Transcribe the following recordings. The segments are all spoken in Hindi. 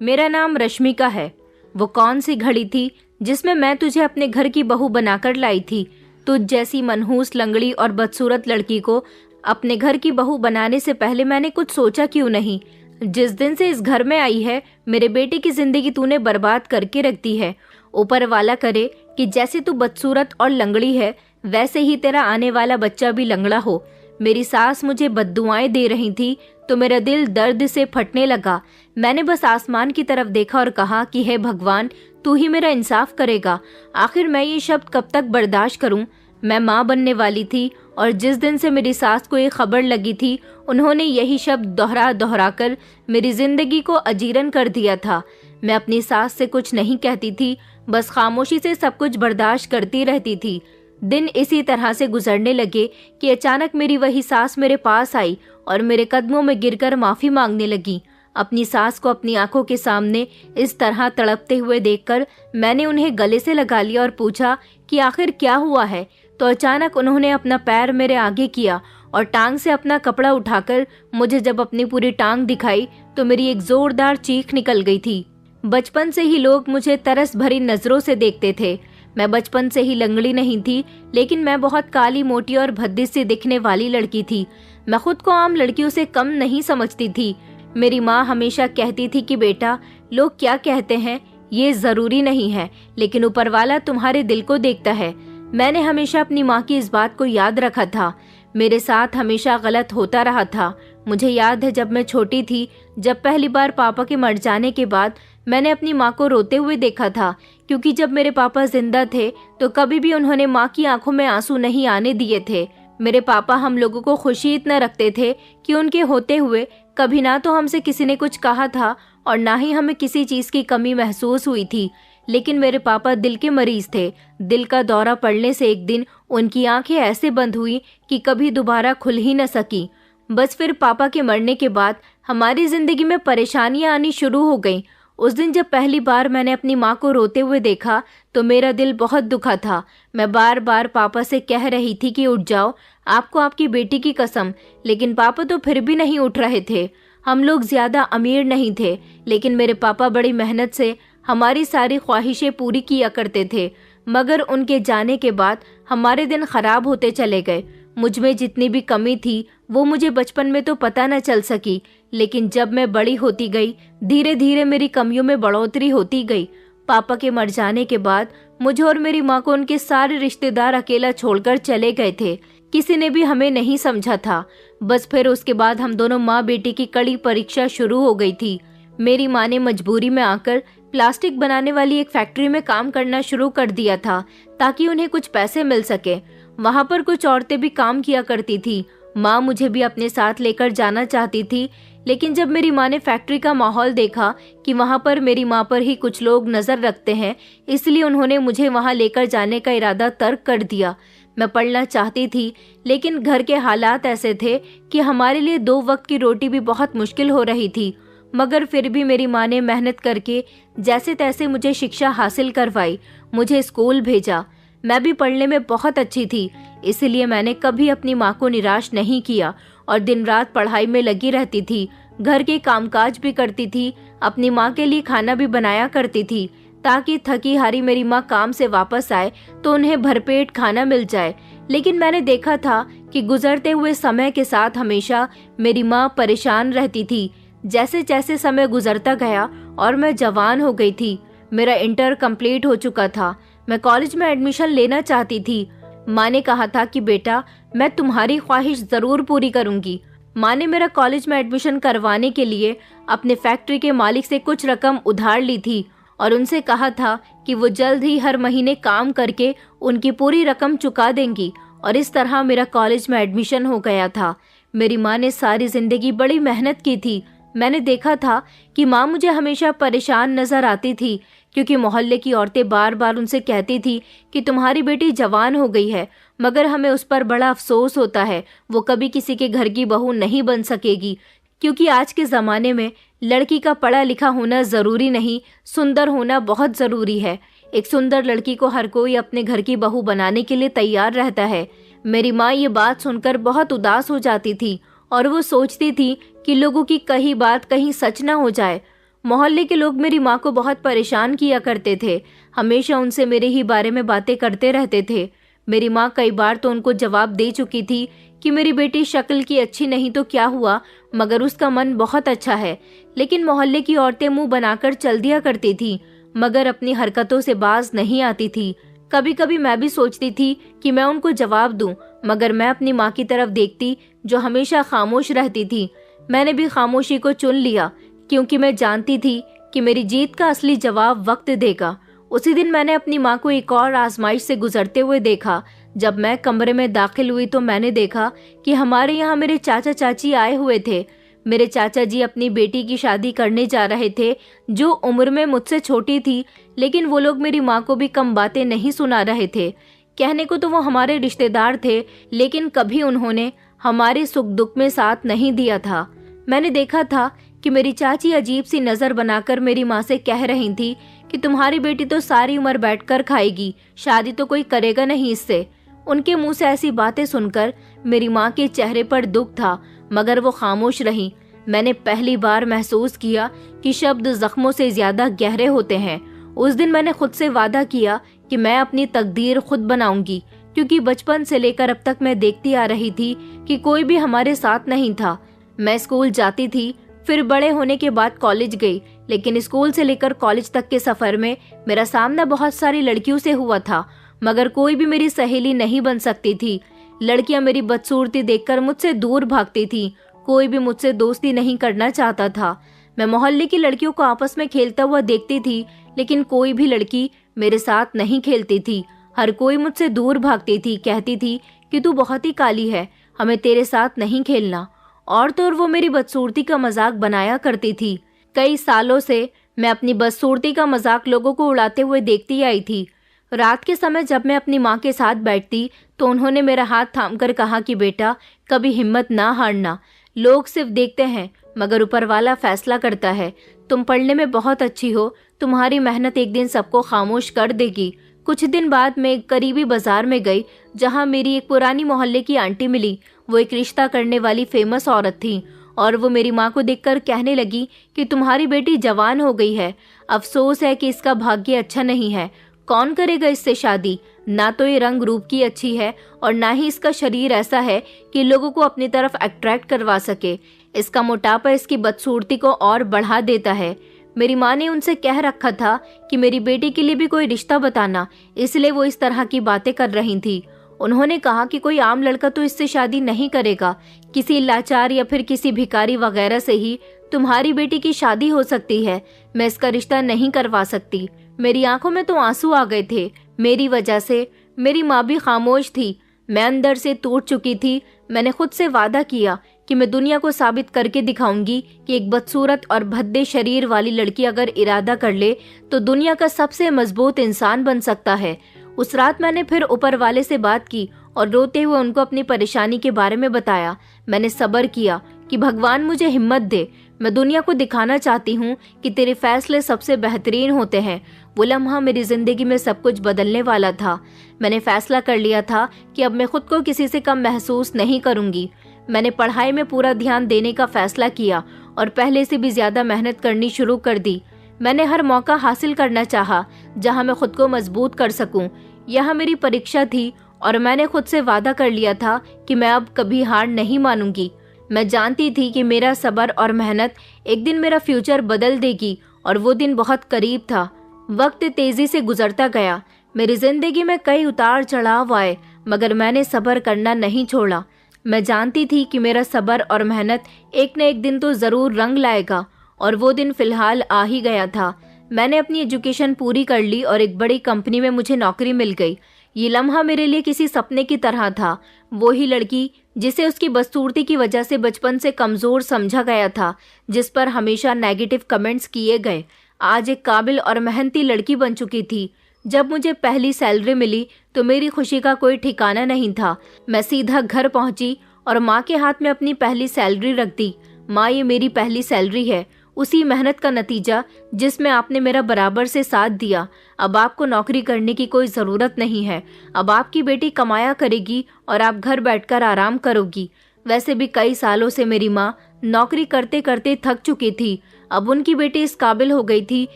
मेरा नाम रश्मिका है। वो कौन सी घड़ी थी जिसमें मैं तुझे अपने घर की बहू बनाकर लाई थी? तुझ जैसी मनहूस, लंगड़ी और बदसूरत लड़की को अपने घर की बहू बनाने से पहले मैंने कुछ सोचा क्यों नहीं? जिस दिन से इस घर में आई है, मेरे बेटे की जिंदगी तूने बर्बाद करके रख दी है। ऊपर वाला करे कि जैसे तू बदसूरत और लंगड़ी है, वैसे ही तेरा आने वाला बच्चा भी लंगड़ा हो। मेरी सास मुझे बद्दुआएं दे रही थी तो मेरा दिल दर्द से फटने लगा। मैंने बस आसमान की तरफ देखा और कहा कि हे भगवान, तू ही मेरा इंसाफ करेगा। आखिर मैं ये शब्द कब तक बर्दाश्त करूं? मैं माँ बनने वाली थी और जिस दिन से मेरी सास को ये खबर लगी थी, उन्होंने यही शब्द दोहरा दोहरा कर मेरी जिंदगी को अजीरन कर दिया था। मैं अपनी सास से कुछ नहीं कहती थी, बस खामोशी से सब कुछ बर्दाश्त करती रहती थी। दिन इसी तरह से गुजरने लगे कि अचानक मेरी वही सास मेरे पास आई और मेरे कदमों में गिरकर माफी मांगने लगी। अपनी सास को अपनी आंखों के सामने इस तरह तड़पते हुए देखकर मैंने उन्हें गले से लगा लिया और पूछा कि आखिर क्या हुआ है। तो अचानक उन्होंने अपना पैर मेरे आगे किया और टांग से अपना कपड़ा उठाकर मुझे जब अपनी पूरी टांग दिखाई तो मेरी एक जोरदार चीख निकल गई थी। बचपन से ही लोग मुझे तरस भरी नजरों से देखते थे। मैं बचपन से ही लंगड़ी नहीं थी, लेकिन मैं बहुत काली, मोटी और भद्दी सी दिखने वाली लड़की थी। मैं खुद को आम लड़कियों से कम नहीं समझती थी। मेरी माँ हमेशा कहती थी कि बेटा, लोग क्या कहते हैं ये जरूरी नहीं है, लेकिन ऊपर वाला तुम्हारे दिल को देखता है। मैंने हमेशा अपनी माँ की इस बात को याद रखा था। मेरे साथ हमेशा गलत होता रहा था। मुझे याद है जब मैं छोटी थी, जब पहली बार पापा के मर जाने के बाद मैंने अपनी माँ को रोते हुए देखा था, क्योंकि जब मेरे पापा जिंदा थे तो कभी भी उन्होंने माँ की आंखों में आंसू नहीं आने दिए थे। मेरे पापा हम लोगों को खुशी इतना रखते थे कि उनके होते हुए कभी ना तो हमसे किसी ने कुछ कहा था और ना ही हमें किसी चीज की कमी महसूस हुई थी। लेकिन मेरे पापा दिल के मरीज थे। दिल का दौरा पड़ने से एक दिन उनकी आंखें ऐसे बंद हुई कि कभी दोबारा खुल ही न सकी। बस फिर पापा के मरने के बाद हमारी जिंदगी में परेशानियां आनी शुरू हो गईं। उस दिन जब पहली बार मैंने अपनी माँ को रोते हुए देखा तो मेरा दिल बहुत दुखा था। मैं बार बार पापा से कह रही थी कि उठ जाओ, आपको आपकी बेटी की कसम, लेकिन पापा तो फिर भी नहीं उठ रहे थे। हम लोग ज्यादा अमीर नहीं थे, लेकिन मेरे पापा बड़ी मेहनत से हमारी सारी ख्वाहिशें पूरी किया करते थे। मगर उनके जाने के बाद हमारे दिन खराब होते चले गए। मुझ में जितनी भी कमी थी वो मुझे बचपन में तो पता न चल सकी, लेकिन जब मैं बड़ी होती गई धीरे धीरे मेरी कमियों में बढ़ोतरी होती गई। पापा के मर जाने के बाद मुझे और मेरी माँ को उनके सारे रिश्तेदार अकेला छोड़कर चले गए थे। किसी ने भी हमें नहीं समझा था। बस फिर उसके बाद हम दोनों माँ बेटी की कड़ी परीक्षा शुरू हो गई थी। मेरी माँ ने मजबूरी में आकर प्लास्टिक बनाने वाली एक फैक्ट्री में काम करना शुरू कर दिया था ताकि उन्हें कुछ पैसे मिल सके। वहाँ पर कुछ औरतें भी काम किया करती थी। माँ मुझे भी अपने साथ लेकर जाना चाहती थी, लेकिन जब मेरी माँ ने फैक्ट्री का माहौल देखा कि वहाँ पर मेरी माँ पर ही कुछ लोग नजर रखते हैं, इसलिए उन्होंने मुझे वहाँ लेकर जाने का इरादा तर्क कर दिया। मैं पढ़ना चाहती थी, लेकिन घर के हालात ऐसे थे कि हमारे लिए 2 वक्त की रोटी भी बहुत मुश्किल हो रही थी। मगर फिर भी मेरी माँ ने मेहनत करके जैसे तैसे मुझे शिक्षा हासिल करवाई, मुझे स्कूल भेजा। मैं भी पढ़ने में बहुत अच्छी थी, इसलिए मैंने कभी अपनी माँ को निराश नहीं किया और दिन रात पढ़ाई में लगी रहती थी। घर के कामकाज भी करती थी, अपनी माँ के लिए खाना भी बनाया करती थी ताकि थकी हारी मेरी माँ काम से वापस आए तो उन्हें भरपेट खाना मिल जाए। लेकिन मैंने देखा था कि गुजरते हुए समय के साथ हमेशा मेरी माँ परेशान रहती थी। जैसे जैसे समय गुजरता गया और मैं जवान हो गई थी, मेरा इंटर कंप्लीट हो चुका था, मैं कॉलेज में एडमिशन लेना चाहती थी। माँ ने कहा था कि बेटा, मैं तुम्हारी ख्वाहिश जरूर पूरी करूंगी। माँ ने मेरा कॉलेज में एडमिशन करवाने के लिए अपने फैक्ट्री के मालिक से कुछ रकम उधार ली थी और उनसे कहा था कि वो जल्द ही हर महीने काम करके उनकी पूरी रकम चुका देंगी, और इस तरह मेरा कॉलेज में एडमिशन हो गया था। मेरी माँ ने सारी जिंदगी बड़ी मेहनत की थी। मैंने देखा था कि माँ मुझे हमेशा परेशान नजर आती थी, क्योंकि मोहल्ले की औरतें बार बार उनसे कहती थी कि तुम्हारी बेटी जवान हो गई है, मगर हमें उस पर बड़ा अफसोस होता है, वो कभी किसी के घर की बहू नहीं बन सकेगी। क्योंकि आज के ज़माने में लड़की का पढ़ा लिखा होना ज़रूरी नहीं, सुंदर होना बहुत ज़रूरी है। एक सुंदर लड़की को हर कोई अपने घर की बहू बनाने के लिए तैयार रहता है। मेरी माँ ये बात सुनकर बहुत उदास हो जाती थी और वो सोचती थी कि लोगों की कही बात कहीं सच ना हो जाए। मोहल्ले के लोग मेरी माँ को बहुत परेशान किया करते थे। हमेशा उनसे मेरे ही बारे में बातें करते रहते थे। मेरी माँ कई बार तो उनको जवाब दे चुकी थी कि मेरी बेटी शक्ल की अच्छी नहीं तो क्या हुआ, मगर उसका मन बहुत अच्छा है। लेकिन मोहल्ले की औरतें मुंह बनाकर चल दिया करती थी, मगर अपनी हरकतों से बाज नहीं आती थी। कभी कभी मैं भी सोचती थी कि मैं उनको जवाब दूं, मगर मैं अपनी माँ की तरफ देखती जो हमेशा खामोश रहती थी। मैंने भी खामोशी को चुन लिया, क्योंकि मैं जानती थी कि मेरी जीत का असली जवाब वक्त देगा। उसी दिन मैंने अपनी माँ को एक और आजमाइश से गुजरते हुए देखा। जब मैं कमरे में दाखिल हुई तो मैंने देखा कि हमारे यहाँ मेरे चाचा चाची आए हुए थे। मेरे चाचा जी अपनी बेटी की शादी करने जा रहे थे, जो उम्र में मुझसे छोटी थी, लेकिन वो लोग मेरी माँ को भी कम बातें नहीं सुना रहे थे। कहने को तो वो हमारे रिश्तेदार थे, लेकिन कभी उन्होंने हमारे सुख दुख में साथ नहीं दिया था। मैंने देखा था कि मेरी चाची अजीब सी नजर बनाकर मेरी माँ से कह रही थी कि तुम्हारी बेटी तो सारी उम्र बैठकर खाएगी, शादी तो कोई करेगा नहीं इससे। उनके मुंह से ऐसी बातें सुनकर मेरी माँ के चेहरे पर दुख था, मगर वो खामोश रही। मैंने पहली बार महसूस किया कि शब्द जख्मों से ज्यादा गहरे होते हैं। उस दिन मैंने खुद से वादा किया कि मैं अपनी तकदीर खुद बनाऊंगी, क्योंकि बचपन से लेकर अब तक मैं देखती आ रही थी कि कोई भी हमारे साथ नहीं था। मैं स्कूल जाती थी, फिर बड़े होने के बाद कॉलेज गई, लेकिन स्कूल से लेकर कॉलेज तक के सफर में मेरा सामना बहुत सारी लड़कियों से हुआ था, मगर कोई भी मेरी सहेली नहीं बन सकती थी। लड़कियां मेरी बदसूरती देखकर मुझसे दूर भागती थी। कोई भी मुझसे दोस्ती नहीं करना चाहता था। मैं मोहल्ले की लड़कियों को आपस में खेलता हुआ देखती थी, लेकिन कोई भी लड़की मेरे साथ नहीं खेलती थी। हर कोई मुझसे दूर भागती थी, कहती थी कि तू बहुत ही काली है, हमें तेरे साथ नहीं खेलना। और तो और वो मेरी बदसूरती का मजाक बनाया करती थी। कई सालों से मैं अपनी बदसूरती का मजाक लोगों को उड़ाते हुए देखती आई थी। रात के समय जब मैं अपनी माँ के साथ बैठती तो उन्होंने मेरा हाथ थामकर कहा कि बेटा, कभी हिम्मत ना हारना। लोग सिर्फ देखते हैं, मगर ऊपर वाला फैसला करता है। तुम पढ़ने में बहुत अच्छी हो, तुम्हारी मेहनत एक दिन सबको खामोश कर देगी। कुछ दिन बाद मैं एक करीबी बाजार में गई, जहाँ मेरी एक पुरानी मोहल्ले की आंटी मिली। वो एक रिश्ता करने वाली फेमस औरत थी, और वो मेरी माँ को देखकर कहने लगी कि तुम्हारी बेटी जवान हो गई है, अफसोस है कि इसका भाग्य अच्छा नहीं है। कौन करेगा इससे शादी? ना तो ये रंग रूप की अच्छी है, और ना ही इसका शरीर ऐसा है कि लोगों को अपनी तरफ अट्रैक्ट करवा सके। इसका मोटापा इसकी बदसूरती को और बढ़ा देता है। मेरी माँ ने उनसे कह रखा था कि मेरी बेटी के लिए भी कोई रिश्ता बताना, इसलिए वो इस तरह की बातें कर रही थी। उन्होंने कहा कि कोई आम लड़का तो इससे शादी नहीं करेगा, किसी लाचार या फिर किसी भिखारी वगैरह से ही तुम्हारी बेटी की शादी हो सकती है। मैं इसका रिश्ता नहीं करवा सकती। मेरी आंखों में तो आंसू आ गए थे। मेरी वजह से मेरी माँ भी खामोश थी। मैं अंदर से टूट चुकी थी। मैंने खुद से वादा किया कि मैं दुनिया को साबित करके दिखाऊंगी कि एक बदसूरत और भद्दे शरीर वाली लड़की अगर इरादा कर ले तो दुनिया का सबसे मजबूत इंसान बन सकता है। उस रात मैंने फिर ऊपर वाले से बात की और रोते हुए उनको अपनी परेशानी के बारे में बताया। मैंने सब्र किया कि भगवान मुझे हिम्मत दे। मैं दुनिया को दिखाना चाहती हूँ कि तेरे फैसले सबसे बेहतरीन होते हैं। वो लम्हा मेरी जिंदगी में सब कुछ बदलने वाला था। मैंने फैसला कर लिया था कि अब मैं खुद को किसी से कम महसूस नहीं करूंगी। मैंने पढ़ाई में पूरा ध्यान देने का फैसला किया और पहले से भी ज्यादा मेहनत करनी शुरू कर दी। मैंने हर मौका हासिल करना चाहा जहां मैं खुद को मजबूत कर सकूं। यह मेरी परीक्षा थी और मैंने खुद से वादा कर लिया था कि मैं अब कभी हार नहीं मानूंगी। मैं जानती थी कि मेरा सब्र और मेहनत एक दिन मेरा फ्यूचर बदल देगी, और वो दिन बहुत करीब था। वक्त तेजी से गुजरता गया। मेरी जिंदगी में कई उतार चढ़ाव आए, मगर मैंने सब्र करना नहीं छोड़ा। मैं जानती थी कि मेरा सब्र और मेहनत एक न एक दिन तो जरूर रंग लाएगा, और वो दिन फिलहाल आ ही गया था। मैंने अपनी एजुकेशन पूरी कर ली और एक बड़ी कंपनी में मुझे नौकरी मिल गई। ये लम्हा मेरे लिए किसी सपने की तरह था। वो ही लड़की जिसे उसकी बदसूरती की वजह से बचपन से कमजोर समझा गया था, जिस पर हमेशा नेगेटिव कमेंट्स किए गए, आज एक काबिल और मेहनती लड़की बन चुकी थी। जब मुझे पहली सैलरी मिली तो मेरी खुशी का कोई ठिकाना नहीं था। मैं सीधा घर पहुंची और माँ के हाथ में अपनी पहली सैलरी रख दी। माँ, ये मेरी पहली सैलरी है, उसी मेहनत का नतीजा जिसमें आपने मेरा बराबर से साथ दिया। अब आपको नौकरी करने की कोई ज़रूरत नहीं है। अब आपकी बेटी कमाया करेगी और आप घर बैठकर आराम करोगी। वैसे भी कई सालों से मेरी माँ नौकरी करते करते थक चुकी थी। अब उनकी बेटी इस काबिल हो गई थी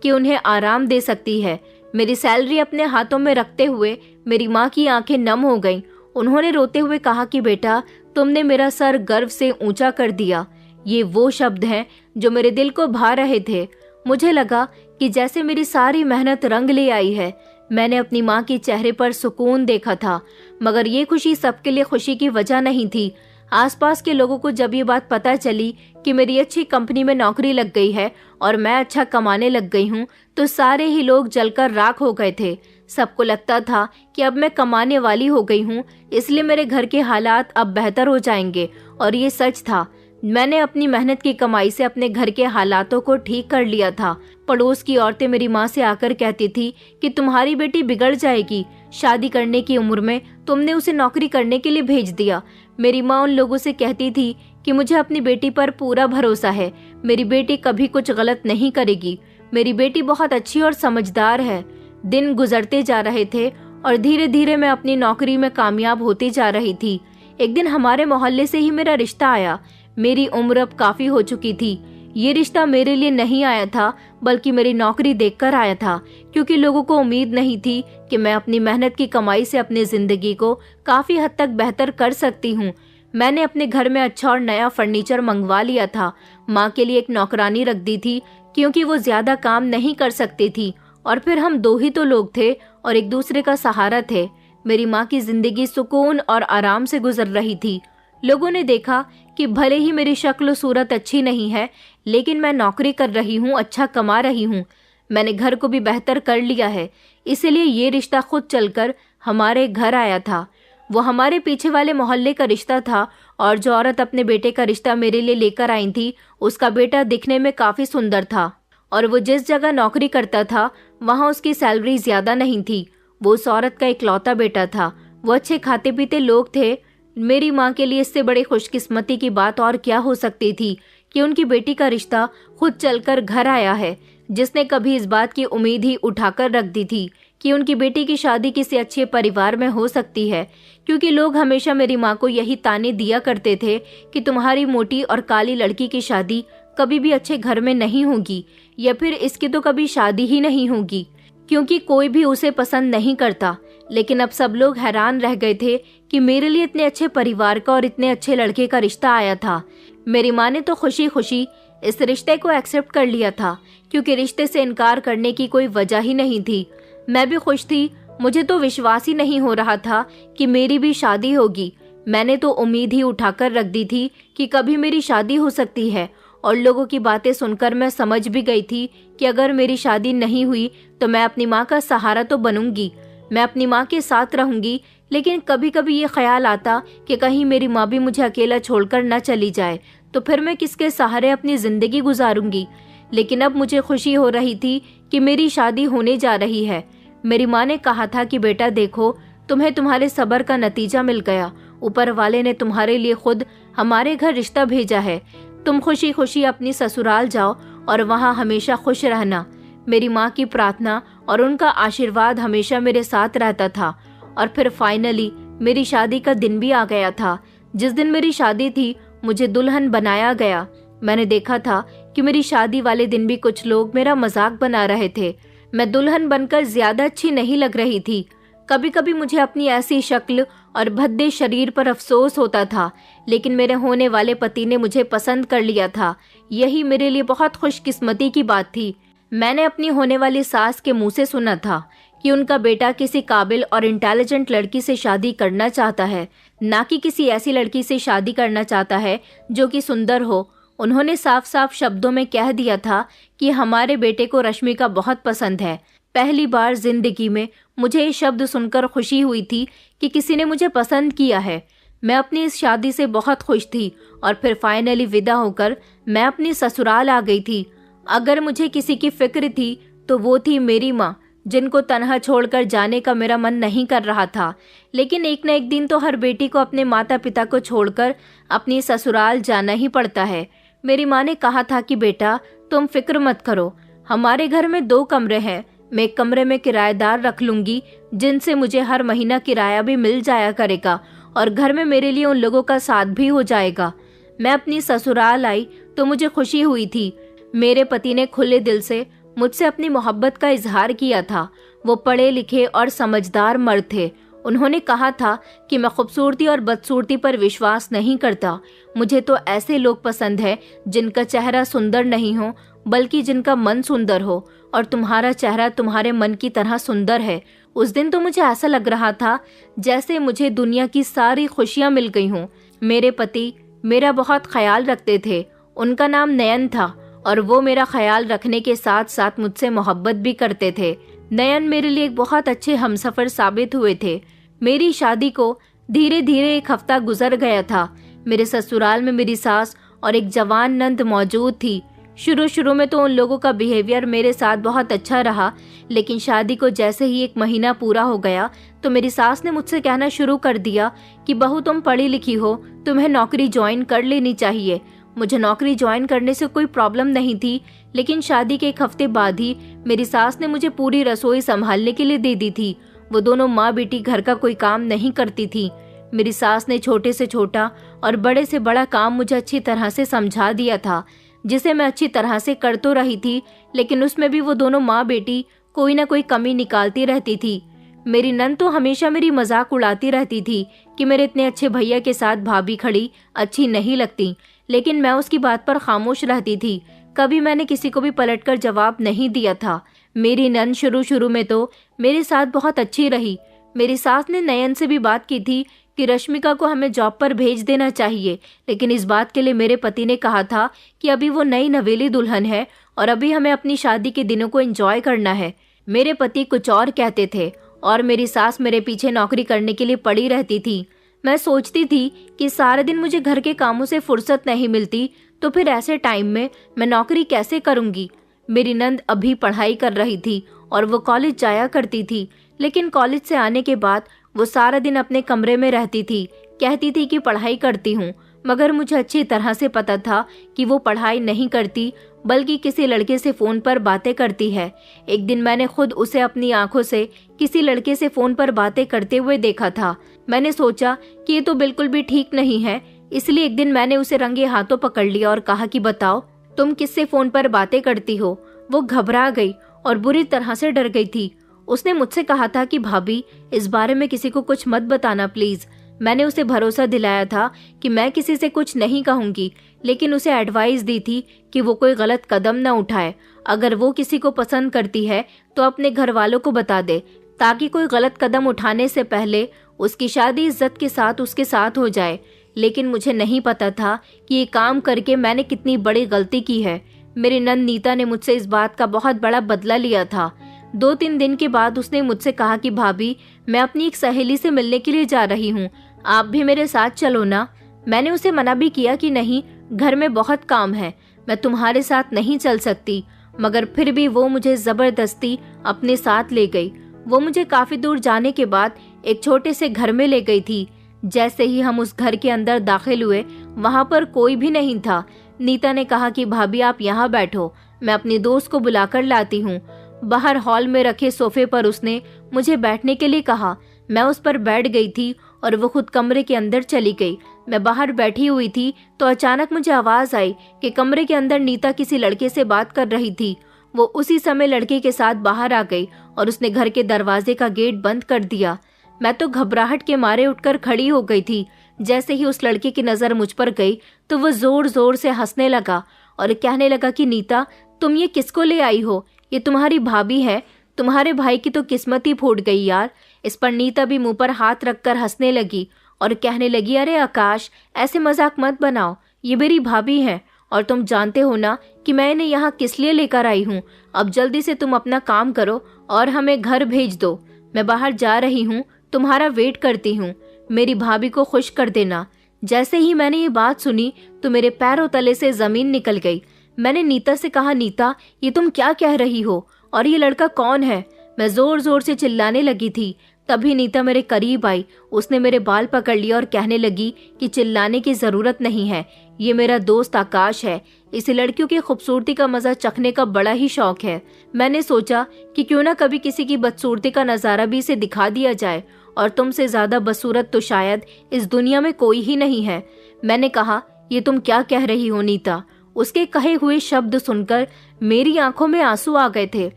कि उन्हें आराम दे सकती है। मेरी सैलरी अपने हाथों में रखते हुए मेरी माँ की आंखें नम हो गईं। उन्होंने रोते हुए कहा कि बेटा, तुमने मेरा सर गर्व से ऊंचा कर दिया। ये वो शब्द हैं जो मेरे दिल को भा रहे थे। मुझे लगा कि जैसे मेरी सारी मेहनत रंग ले आई है। मैंने अपनी माँ के चेहरे पर सुकून देखा था, मगर ये खुशी सबके लिए खुशी की वजह नहीं थी। आसपास के लोगों को जब ये बात पता चली कि मेरी अच्छी कंपनी में नौकरी लग गई है और मैं अच्छा कमाने लग गई हूँ, तो सारे ही लोग जलकर राख हो गए थे। सबको लगता था कि अब मैं कमाने वाली हो गई हूँ, इसलिए मेरे घर के हालात अब बेहतर हो जाएंगे। और ये सच था। मैंने अपनी मेहनत की कमाई से अपने घर के हालातों को ठीक कर लिया था। पड़ोस की औरतें मेरी माँ से आकर कहती थी कि तुम्हारी बेटी बिगड़ जाएगी, शादी करने की उम्र में तुमने उसे नौकरी करने के लिए भेज दिया। मेरी माँ उन लोगों से कहती थी कि मुझे अपनी बेटी पर पूरा भरोसा है, मेरी बेटी कभी कुछ गलत नहीं करेगी, मेरी बेटी बहुत अच्छी और समझदार है। दिन गुजरते जा रहे थे और धीरे धीरे मैं अपनी नौकरी में कामयाब होती जा रही थी। एक दिन हमारे मोहल्ले से ही मेरा रिश्ता आया। मेरी उम्र अब काफी हो चुकी थी। ये रिश्ता मेरे लिए नहीं आया था, बल्कि मेरी नौकरी देखकर आया था, क्योंकि लोगों को उम्मीद नहीं थी कि मैं अपनी मेहनत की कमाई से अपनी जिंदगी को काफी हद तक बेहतर कर सकती हूँ। मैंने अपने घर में अच्छा और नया फर्नीचर मंगवा लिया था। माँ के लिए एक नौकरानी रख दी थी, क्योंकि वो ज्यादा काम नहीं कर सकती थी, और फिर हम दो ही तो लोग थे और एक दूसरे का सहारा थे। मेरी माँ की जिंदगी सुकून और आराम से गुजर रही थी। लोगों ने देखा कि भले ही मेरी शक्ल सूरत अच्छी नहीं है, लेकिन मैं नौकरी कर रही हूँ, अच्छा कमा रही हूँ। मैंने घर को भी बेहतर कर लिया है, इसलिए ये रिश्ता खुद चलकर हमारे घर आया था। वो हमारे पीछे वाले मोहल्ले का रिश्ता था, और जो औरत अपने बेटे का रिश्ता मेरे लिए लेकर आई थी, उसका बेटा दिखने में काफी सुंदर था, और वो जिस जगह नौकरी करता था वहाँ उसकी सैलरी ज्यादा नहीं थी। वो उस औरत का इकलौता बेटा था। वो अच्छे खाते पीते लोग थे। मेरी माँ के लिए इससे बड़ी खुशकिस्मती की बात और क्या हो सकती थी कि उनकी बेटी का रिश्ता खुद चलकर घर आया है, जिसने कभी इस बात की उम्मीद ही उठाकर रख दी थी कि उनकी बेटी की शादी किसी अच्छे परिवार में हो सकती है। क्योंकि लोग हमेशा मेरी माँ को यही ताने दिया करते थे कि तुम्हारी मोटी और काली लड़की की शादी कभी भी अच्छे घर में नहीं होगी, या फिर इसकी तो कभी शादी ही नहीं होगी, क्योंकि कोई भी उसे पसंद नहीं करता। लेकिन अब सब लोग हैरान रह गए थे कि मेरे लिए इतने अच्छे परिवार का और इतने अच्छे लड़के का रिश्ता आया था। मेरी माँ ने तो खुशी खुशी इस रिश्ते को एक्सेप्ट कर लिया था, क्योंकि रिश्ते से इनकार करने की कोई वजह ही नहीं थी। मैं भी खुश थी। मुझे तो विश्वास ही नहीं हो रहा था कि मेरी भी शादी होगी। मैंने तो उम्मीद ही उठाकर रख दी थी कि कभी मेरी शादी हो सकती है, और लोगों की बातें सुनकर मैं समझ भी गई थी कि अगर मेरी शादी नहीं हुई तो मैं अपनी माँ का सहारा तो बनूंगी, मैं अपनी माँ के साथ रहूंगी। लेकिन कभी कभी ये ख्याल आता कि कहीं मेरी माँ भी मुझे अकेला छोड़कर न चली जाए, तो फिर मैं किसके सहारे अपनी जिंदगी गुजारूंगी। लेकिन अब मुझे खुशी हो रही थी कि मेरी शादी होने जा रही है। मेरी माँ ने कहा था कि बेटा देखो, तुम्हें तुम्हारे सब्र का नतीजा मिल गया। ऊपर वाले ने तुम्हारे लिए खुद हमारे घर रिश्ता भेजा है। तुम खुशी खुशी अपनी ससुराल जाओ और वहाँ हमेशा खुश रहना। मेरी माँ की प्रार्थना और उनका आशीर्वाद हमेशा मेरे साथ रहता था। और फिर फाइनली मेरी शादी का दिन भी आ गया था। जिस दिन मेरी शादी थी, मुझे दुल्हन बनाया गया। मैंने देखा था कि मेरी शादी वाले दिन भी कुछ लोग मेरा मजाक बना रहे थे। मैं दुल्हन बनकर ज्यादा अच्छी नहीं लग रही थी। कभी कभी मुझे अपनी ऐसी शक्ल और भद्दे शरीर पर अफसोस होता था, लेकिन मेरे होने वाले पति ने मुझे पसंद कर लिया था। यही मेरे लिए बहुत खुशकिस्मती की बात थी। मैंने अपनी होने वाली सास के मुंह से सुना था कि उनका बेटा किसी काबिल और इंटेलिजेंट लड़की से शादी करना चाहता है, ना कि किसी ऐसी लड़की से शादी करना चाहता है जो कि सुंदर हो। उन्होंने साफ साफ शब्दों में कह दिया था कि हमारे बेटे को रश्मिका बहुत पसंद है। पहली बार जिंदगी में मुझे ये शब्द सुनकर खुशी हुई थी कि किसी ने मुझे पसंद किया है। मैं अपनी इस शादी से बहुत खुश थी, और फिर फाइनली विदा होकर मैं अपनी ससुराल आ गई थी। अगर मुझे किसी की फिक्र थी तो वो थी मेरी माँ, जिनको तनहा छोड़कर जाने का मेरा मन नहीं कर रहा था। लेकिन एक न एक दिन तो हर बेटी को अपने माता पिता को छोड़कर अपनी ससुराल जाना ही पड़ता है। मेरी माँ ने कहा था कि बेटा तुम फिक्र मत करो, हमारे घर में 2 कमरे हैं। मैं एक कमरे में किराएदार रख लूंगी, जिनसे मुझे हर महीना किराया भी मिल जाया करेगा, और घर में मेरे लिए उन लोगों का साथ भी हो जाएगा। मैं अपनी ससुराल आई तो मुझे खुशी हुई थी। मेरे पति ने खुले दिल से मुझसे अपनी मोहब्बत का इजहार किया था। वो पढ़े लिखे और समझदार मर्द थे। उन्होंने कहा था कि मैं खूबसूरती और बदसूरती पर विश्वास नहीं करता। मुझे तो ऐसे लोग पसंद है जिनका चेहरा सुंदर नहीं हो बल्कि जिनका मन सुंदर हो, और तुम्हारा चेहरा तुम्हारे मन की तरह सुंदर है। उस दिन तो मुझे ऐसा लग रहा था जैसे मुझे दुनिया की सारी खुशियां मिल गई हों। मेरे पति मेरा बहुत ख्याल रखते थे। उनका नाम नयन था और वो मेरा ख्याल रखने के साथ साथ मुझसे मोहब्बत भी करते थे। नयन मेरे लिए एक बहुत अच्छे हमसफर साबित हुए थे। मेरी शादी को धीरे धीरे 1 हफ्ता गुजर गया था। मेरे ससुराल में मेरी सास और एक जवान नंद मौजूद थी। शुरू में तो उन लोगों का बिहेवियर मेरे साथ बहुत अच्छा रहा, लेकिन शादी को जैसे ही 1 महीना पूरा हो गया तो मेरी सास ने मुझसे कहना शुरू कर दिया कि बहू तुम पढ़ी लिखी हो, तुम्हें नौकरी ज्वाइन कर लेनी चाहिए। मुझे नौकरी ज्वाइन करने से कोई प्रॉब्लम नहीं थी, लेकिन शादी के 1 हफ्ते बाद ही मेरी सास ने मुझे पूरी रसोई संभालने के लिए दे दी थी। वो दोनों माँ बेटी घर का कोई काम नहीं करती थी। मेरी सास ने छोटे से छोटा और बड़े से बड़ा काम मुझे अच्छी तरह से समझा दिया था, जिसे मैं अच्छी तरह से कर तो रही थी, लेकिन उसमें भी वो दोनों माँ बेटी कोई ना कोई कमी निकालती रहती थी। मेरी नंद तो हमेशा मेरी मजाक उड़ाती रहती थी कि मेरे इतने अच्छे भैया के साथ भाभी खड़ी अच्छी नहीं लगती, लेकिन मैं उसकी बात पर खामोश रहती थी। कभी मैंने किसी को भी पलटकर जवाब नहीं दिया था। मेरी नंद शुरू में तो मेरे साथ बहुत अच्छी रही। मेरी सास ने नयन से भी बात की थी कि रश्मिका को हमें जॉब पर भेज देना चाहिए, लेकिन इस बात के लिए मेरे पति ने कहा था कि अभी वो नई नवेली दुल्हन है और अभी हमें अपनी शादी के दिनों को एंजॉय करना है। मेरे पति कुछ और कहते थे और मेरी सास मेरे पीछे नौकरी करने के लिए पड़ी रहती थी। मैं सोचती थी कि सारे दिन मुझे घर के कामों से फुर्सत नहीं मिलती, तो फिर ऐसे टाइम में मैं नौकरी कैसे करूंगी। मेरी नंद अभी पढ़ाई कर रही थी और वो कॉलेज जाया करती थी, लेकिन कॉलेज से आने के बाद वो सारा दिन अपने कमरे में रहती थी। कहती थी कि पढ़ाई करती हूँ, मगर मुझे अच्छी तरह से पता था कि वो पढ़ाई नहीं करती बल्कि किसी लड़के से फोन पर बातें करती है। एक दिन मैंने खुद उसे अपनी आंखों से किसी लड़के से फोन पर बातें करते हुए देखा था। मैंने सोचा कि ये तो बिल्कुल भी ठीक नहीं है, इसलिए एक दिन मैंने उसे रंगे हाथों पकड़ लिया और कहा कि बताओ तुम किससे फोन पर बातें करती हो। वो घबरा गई और बुरी तरह से डर गई थी। उसने मुझसे कहा था कि भाभी इस बारे में किसी को कुछ मत बताना प्लीज। मैंने उसे भरोसा दिलाया था कि मैं किसी से कुछ नहीं कहूंगी, लेकिन उसे एडवाइस दी थी कि वो कोई गलत कदम न उठाए। अगर वो किसी को पसंद करती है तो अपने घर वालों को बता दे, ताकि कोई गलत कदम उठाने से पहले उसकी शादी इज्जत के साथ उसके साथ हो जाए। लेकिन मुझे नहीं पता था कि ये काम करके मैंने कितनी बड़ी गलती की है। मेरी नंद नीता ने मुझसे इस बात का बहुत बड़ा बदला लिया था। 2-3 दिन के बाद उसने मुझसे कहा कि भाभी मैं अपनी एक सहेली से मिलने के लिए जा रही हूँ, आप भी मेरे साथ चलो ना। मैंने उसे मना भी किया कि नहीं, घर में बहुत काम है, मैं तुम्हारे साथ नहीं चल सकती, मगर फिर भी वो मुझे जबरदस्ती अपने साथ ले गई। वो मुझे काफी दूर जाने के बाद एक छोटे से घर में ले गई थी। जैसे ही हम उस घर के अंदर दाखिल हुए, वहां पर कोई भी नहीं था। नीता ने कहा कि भाभी आप यहाँ बैठो, मैं अपनी दोस्त को बुलाकर लाती हूँ। बाहर हॉल में रखे सोफे पर उसने मुझे बैठने के लिए कहा। मैं उस पर बैठ गई थी और वो खुद कमरे के अंदर चली गई। मैं बाहर बैठी हुई थी तो अचानक मुझे आवाज आई कि कमरे के अंदर नीता किसी लड़के से बात कर रही थी। वो उसी समय लड़के के साथ बाहर आ गई और उसने घर के दरवाजे का गेट बंद कर दिया। मैं तो घबराहट के मारे उठकर खड़ी हो गई थी। जैसे ही उस लड़के की नजर मुझ पर गई तो वो जोर जोर से हंसने लगा और कहने लगा कि नीता तुम ये किसको ले आई हो, ये तुम्हारी भाभी है, तुम्हारे भाई की तो किस्मत ही फूट गई यार। इस पर नीता भी मुंह पर हाथ रखकर हंसने लगी और कहने लगी, अरे आकाश ऐसे मजाक मत बनाओ, ये मेरी भाभी है और तुम जानते हो ना कि मैं इन्हें यहाँ किस लिए लेकर आई हूँ। अब जल्दी से तुम अपना काम करो और हमें घर भेज दो। मैं बाहर जा रही हूँ, तुम्हारा वेट करती हूँ, मेरी भाभी को खुश कर देना। जैसे ही मैंने ये बात सुनी तो मेरे पैरों तले से जमीन निकल गई। मैंने नीता से कहा, नीता ये तुम क्या कह रही हो और ये लड़का कौन है? मैं जोर जोर से चिल्लाने लगी थी। तभी नीता मेरे करीब आई। उसने मेरे बाल पकड़ लिया और कहने लगी कि चिल्लाने की जरूरत नहीं है, ये मेरा दोस्त आकाश है, इसे लड़कियों की खूबसूरती का मजा चखने का बड़ा ही शौक है। मैंने सोचा कि क्यों ना कभी किसी की बदसूरती का नजारा भी इसे दिखा दिया जाए, और तुमसे ज्यादा बदसूरत तो शायद इस दुनिया में कोई ही नहीं है। मैंने कहा, ये तुम क्या कह रही हो नीता? उसके कहे हुए शब्द सुनकर मेरी आंखों में आंसू आ गए थे।